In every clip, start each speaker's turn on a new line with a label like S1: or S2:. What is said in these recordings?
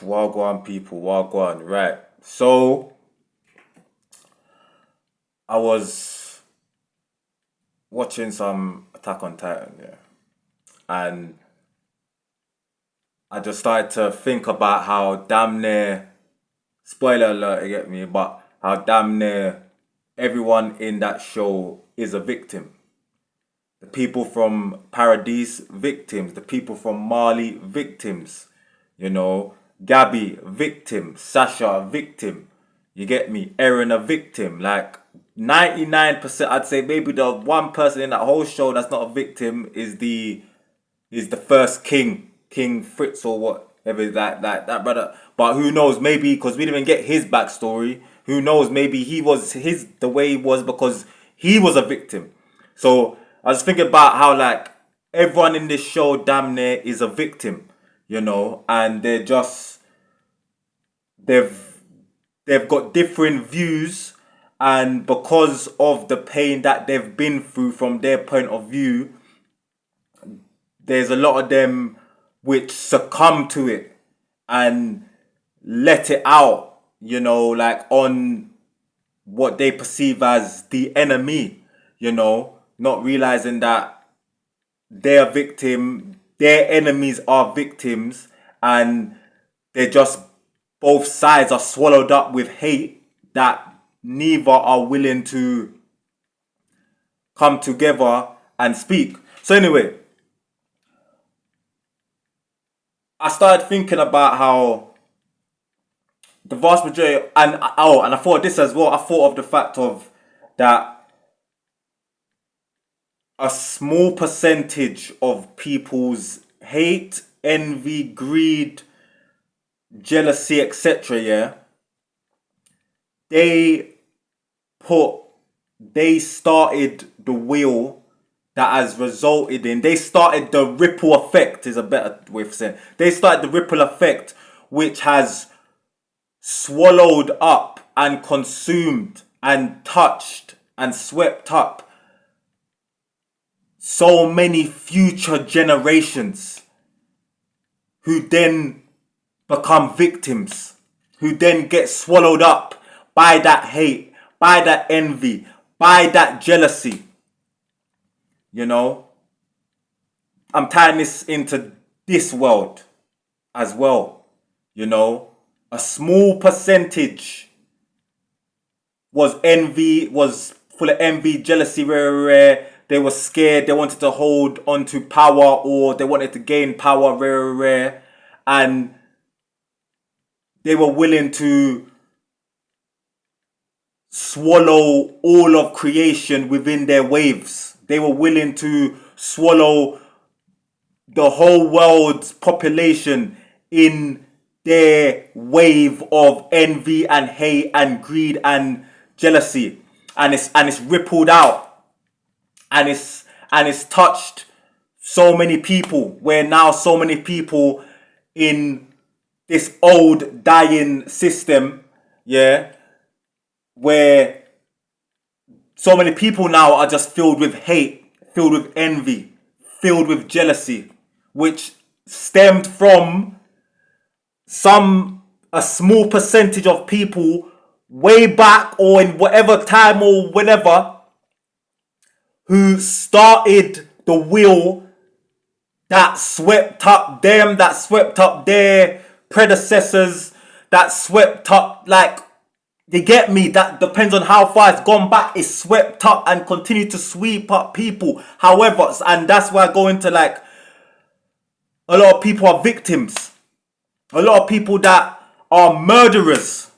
S1: Wagwan people, Wagwan, right. So I was watching some Attack on Titan, yeah. And I just started to think about how damn near, spoiler alert, you get me, but how damn near everyone in that show is a victim. The people from Paradise, victims. The people from Mali, victims. You know, Gabby, victim. Sasha, victim. You get me? Aaron, a victim. Like 99%, I'd say maybe the one person in that whole show that's not a victim is the first king, King Fritz or whatever that brother. But who knows? Maybe because we didn't even get his backstory. Who knows? Maybe he was his the way he was because he was a victim. So I was thinking about how like everyone in this show damn near is a victim, and they've they've got different views, and because of the pain that they've been through from their point of view, there's a lot of them which succumb to it and let it out, like on what they perceive as the enemy, not realizing that they're a victim, their enemies are victims, and they're just both sides are swallowed up with hate that neither are willing to come together and speak. So anyway, I started thinking about how the vast majority, and I thought this as well. I thought of the fact of that a small percentage of people's hate, envy, greed, jealousy, etc. Yeah, they put, they started the wheel that has resulted in. They started the ripple effect. Is a better way of saying. They started the ripple effect, which has swallowed up and consumed and touched and swept up so many future generations who then become victims, who then get swallowed up by that hate, by that envy, by that jealousy. You know, I'm tying this into this world as well. A small percentage was full of envy, jealousy, rare. They were scared. They wanted to hold on to power, or they wanted to gain power, rare. And they were willing to swallow all of creation within their waves. They were willing to swallow the whole world's population in their wave of envy and hate and greed and jealousy, and it's rippled out, and it's touched so many people, where now so many people in this old dying system, yeah, where so many people now are just filled with hate, filled with envy, filled with jealousy, which stemmed from a small percentage of people way back or in whatever time or whenever, who started the wheel that swept up them, that swept up their predecessors, that swept up, like, you get me? That depends on how far it's gone back. It's swept up and continue to sweep up people. However, and that's why I go into like, a lot of people are victims. A lot of people that are murderers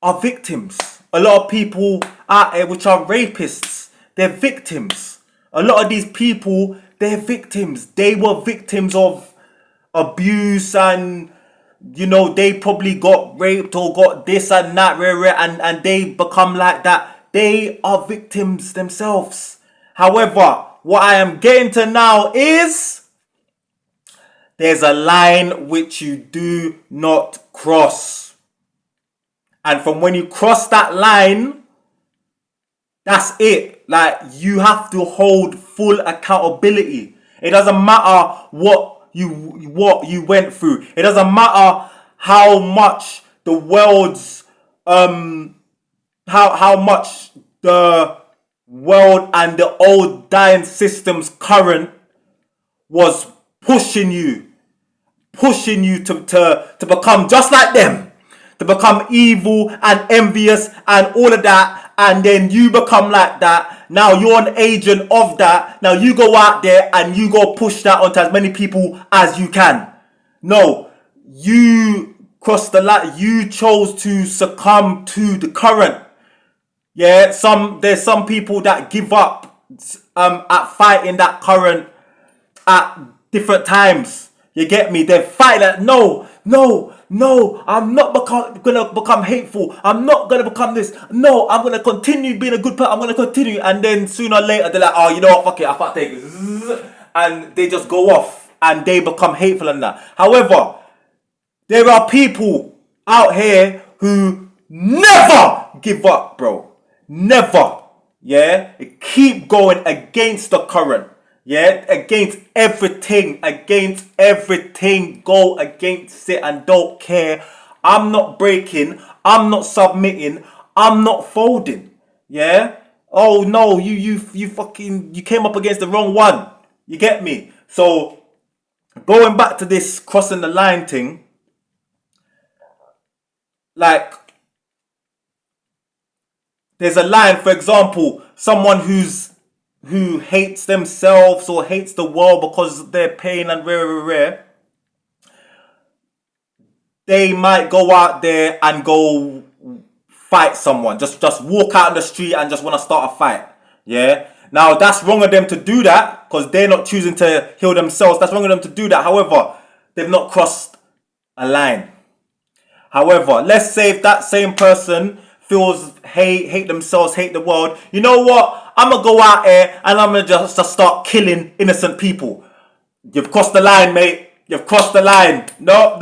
S1: are victims. A lot of people out there which are rapists, they're victims. A lot of these people, they're victims. They were victims of abuse, and they probably got raped or got this and that, and they become like that. They are victims themselves. However, what I am getting to now is there's a line which you do not cross. And from when you cross that line, that's it. Like, you have to hold full accountability. It doesn't matter what you went through. It doesn't matter how much the world's how much the world and the old dying systems current was pushing you to become just like them, to become evil and envious and all of that, and then you become like that. Now you're an agent of that. Now you go out there and you go push that onto as many people as you can. No, you crossed the line. You chose to succumb to the current. Yeah, there's some people that give up at fighting that current at different times. You get me? They fight that no, I'm not gonna become hateful. I'm not gonna become this. No, I'm gonna continue being a good person. I'm gonna continue, and then sooner or later they're like, oh, you know what? Fuck it, I can't take it, and they just go off and they become hateful and that. However, there are people out here who never give up, bro. Never. Yeah? Keep going against the current. Yeah? Against everything. Against everything. Go against it and don't care. I'm not breaking. I'm not submitting. I'm not folding. Yeah? Oh no, you fucking, you came up against the wrong one. You get me? So, going back to this crossing the line thing, like, there's a line, for example, someone who hates themselves or hates the world because of their pain and rare, they might go out there and go fight someone. Just walk out in the street and just want to start a fight. Yeah. Now that's wrong of them to do that because they're not choosing to heal themselves. That's wrong of them to do that. However, they've not crossed a line. However, let's say if that same person feels hate themselves, hate the world. You know what? I'm gonna go out there and I'm gonna just start killing innocent people. You've crossed the line, mate. You've crossed the line. No.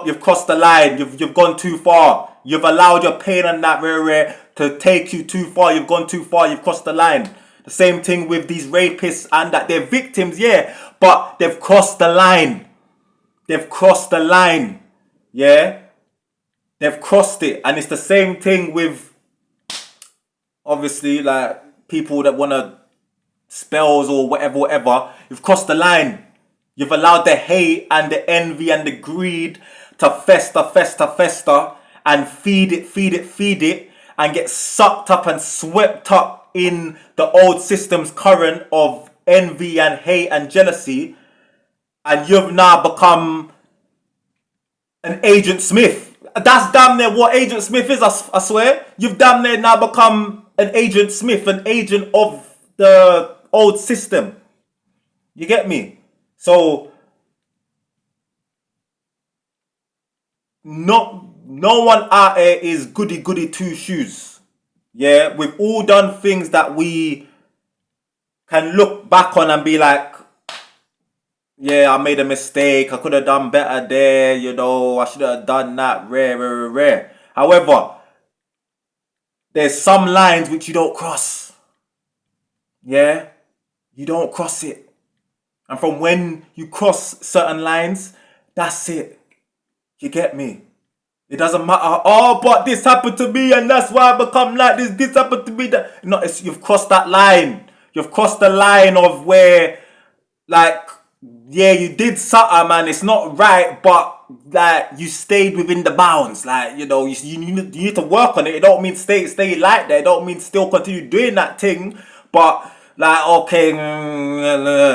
S1: You've crossed the line. You've gone too far. You've allowed your pain and that rare to take you too far. You've gone too far. You've crossed the line. The same thing with these rapists and that they're victims, yeah, but they've crossed the line. They've crossed the line. Yeah. They've crossed it. And it's the same thing with, obviously, like, people that want to spells or whatever. You've crossed the line. You've allowed the hate and the envy and the greed to fester, and feed it, and get sucked up and swept up in the old system's current of envy and hate and jealousy. And you've now become an Agent Smith. That's damn near what Agent Smith is, I swear. You've damn near now become an Agent Smith, an agent of the old system. You get me? So, no one out there is goody two shoes. Yeah, we've all done things that we can look back on and be like, yeah, I made a mistake. I could have done better there. You know, I should have done that. Rare. However, there's some lines which you don't cross. Yeah, you don't cross it. And from when you cross certain lines, that's it. You get me? It doesn't matter. Oh, but this happened to me and that's why I become like this. This happened to me. That no, you've crossed that line. You've crossed the line of where, like, yeah, you did something, man. It's not right, but like you stayed within the bounds. Like, you know, you need to work on it. It don't mean stay like that. It don't mean still continue doing that thing. But like, okay,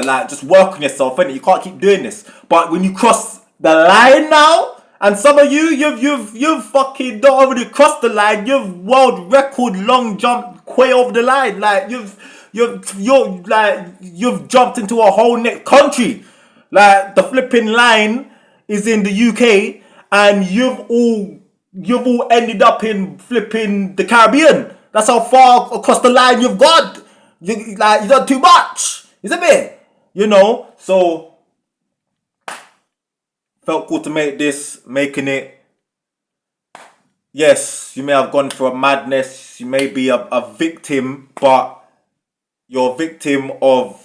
S1: like just work on yourself, innit? You can't keep doing this. But when you cross the line now, and some of you've fucking not already crossed the line. You've world record long jump way over the line. Like you've jumped into a whole next country. Like the flipping line is in the UK, and you've all ended up in flipping the Caribbean. That's how far across the line you've got. You done too much, isn't it? You know, so felt cool to make this, making it. Yes, you may have gone through a madness. You may be a victim, but you're a victim of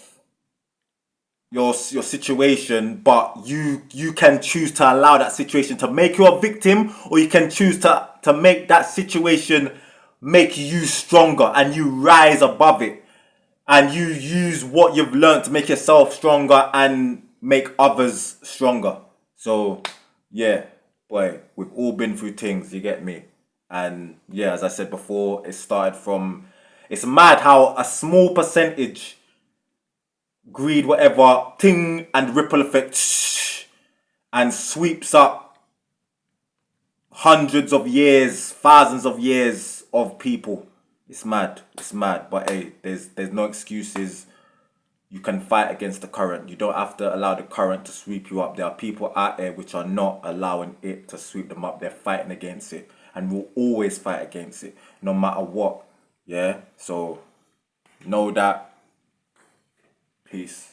S1: your situation, but you can choose to allow that situation to make you a victim, or you can choose to make that situation make you stronger and you rise above it, and you use what you've learned to make yourself stronger and make others stronger. So yeah, boy, we've all been through things, you get me? And yeah, as I said before, it started from, it's mad how a small percentage, greed, whatever thing, and ripple effect, and sweeps up hundreds of years, thousands of years of people. It's mad. It's mad. But hey, there's no excuses. You can fight against the current. You don't have to allow the current to sweep you up. There are people out there which are not allowing it to sweep them up. They're fighting against it, and will always fight against it, no matter what. Yeah. So know that. Peace.